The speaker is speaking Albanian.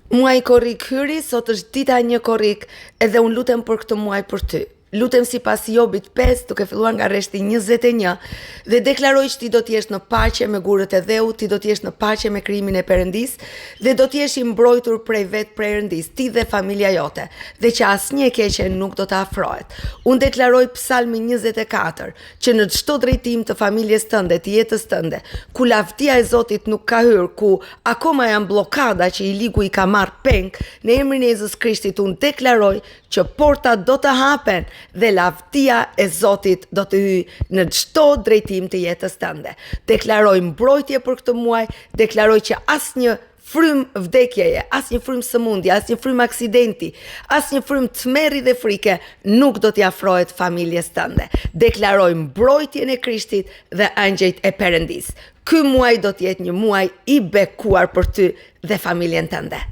Muaj korrik hyri, sot është dita 1 korrik, edhe unë lutem për këtë muaj për ty. Lutem sipas Jobit 5, duke filluar nga rreshti 21, dhe deklaroj që ti do t'jesh në paqe me gurët e dheut, ti do t'jesh në paqe me krijimin e Perëndis, dhe do t'jesh i mbrojtur prej Perëndis, ti dhe familja jote, dhe që asnjë e keqe nuk do të afrohet. Unë deklaroj Psalmin 24, që në çdo drejtim të familjes tënde, të jetës tënde, ku lavdia e Zotit nuk ka hyrë, ku akoma janë bllokada që i ligu i ka marrë peng, në emrin e Jezus Krishtit unë deklaroj që portat do të hapen dhe lavdia e Zotit do të hyjë në çdo drejtim të jetës tënde. Deklaroj mbrojtje për këtë muaj, deklaroj që asnjë frym vdekjeje, asnjë frym sëmundje, asnjë frym aksidenti, asnjë frym tmerri dhe frike nuk do t'i afrohet familjes tënde. Deklaroj mbrojtjen e Krishtit dhe angjëjt e Perëndis. Ky muaj do t'jetë një muaj i bekuar për ty dhe familjen tënde.